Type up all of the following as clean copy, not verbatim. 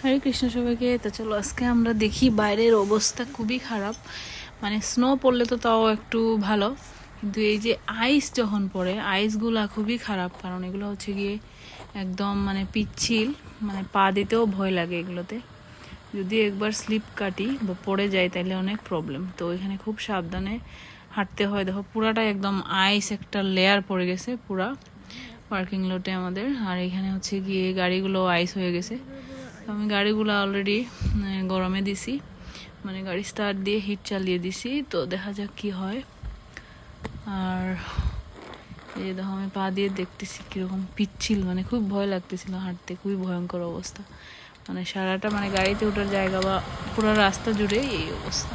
হরে কৃষ্ণ সবাইকে। তো চলো আজকে আমরা দেখি বাইরের অবস্থা খুবই খারাপ। মানে স্নো পড়লে তো তাও একটু ভালো, কিন্তু এই যে আইস যখন পড়ে আইসগুলা খুবই খারাপ, কারণ এগুলো হচ্ছে গিয়ে একদম মানে পিচ্ছিল, মানে পা দিতেও ভয় লাগে এগুলোতে। যদি একবার স্লিপ কাটি বা পড়ে যাই তাহলে অনেক প্রবলেম। তো এখানে খুব সাবধানে হাঁটতে হয়। দেখো পুরাটা একদম আইস একটা লেয়ার পড়ে গেছে পুরা পার্কিং লটে আমাদের। আর এখানে হচ্ছে গিয়ে গাড়িগুলো আইস হয়ে গেছে। তো আমি গাড়িগুলো অলরেডি গরমে দিছি, মানে গাড়ি স্টার্ট দিয়ে হিট চালিয়ে দিছি। তো দেখা যাক কি হয়। আর এই দেখো আমি পা দিয়ে দেখতেছি কীরকম পিচ্ছিল, মানে খুব ভয় লাগতেছিল হাঁটতে, খুবই ভয়ঙ্কর অবস্থা। মানে সারাটা মানে গাড়িতে ওঠার জায়গা বা পুরো রাস্তা জুড়ে এই অবস্থা,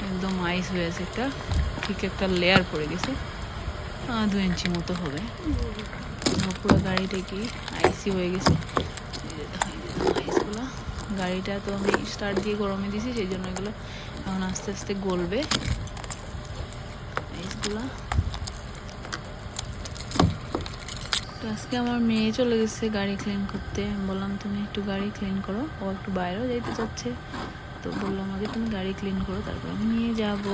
একদম আইস হয়ে আছে। একটা ঠিক একটা লেয়ার পড়ে গেছে, 2 ইঞ্চি মতো হবে। পুরো গাড়িটা কি আইসি হয়ে গেছে। আইসগুলো গাড়িটা তো আমি স্টার্ট দিয়ে গরমে দিয়েছি, সেই জন্য এগুলো এখন আস্তে আস্তে গলবে আইসগুলো। তো আজকে আমার মেয়ে চলে গেছে গাড়ি ক্লিন করতে। আমি বললাম তুমি একটু গাড়ি ক্লিন করো, ও একটু বাইরেও যাইতে চাচ্ছে। তো বললাম আগে তুমি গাড়ি ক্লিন করো, তারপর আমি নিয়ে যাব।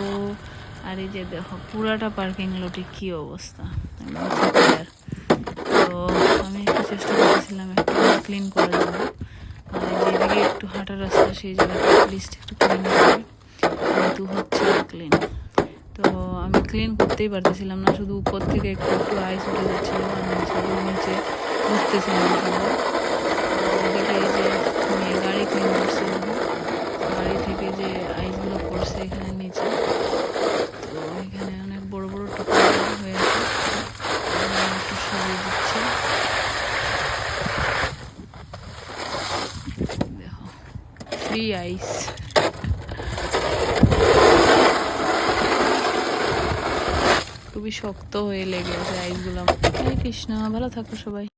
আর এই যে দেখো পুরাটা পার্কিং লটে কি অবস্থা, একদম ক্লিয়ার। তো আমি একটু চেষ্টা করেছিলাম একটু ক্লিন করার জন্য, মানে যেদিকে একটু হাঁটার রাস্তা সেই জায়গাটা লিস্ট একটু ক্লিন করে, কিন্তু হচ্ছে না ক্লিন। তো আমি ক্লিন করতেই পারতেছিলাম না, শুধু উপর থেকে একটু একটু আইস উঠে যাচ্ছিল, নিচে বুঝতেছিলাম ওদিকে। এই যে মেয়ে গাড়ি ক্লিন করছে, গাড়ি থেকে যে আইসগুলো পড়ছে এখানে নিচে। তো এখানে অনেক বড় বড় টুকরো হয়েছে, একটু সরিয়ে দিচ্ছে। দেখো ফ্রি আইস। খুবই শক্ত হয়ে লেগে আছে আইসগুলো। হরে কৃষ্ণ, ভালো থাকো সবাই।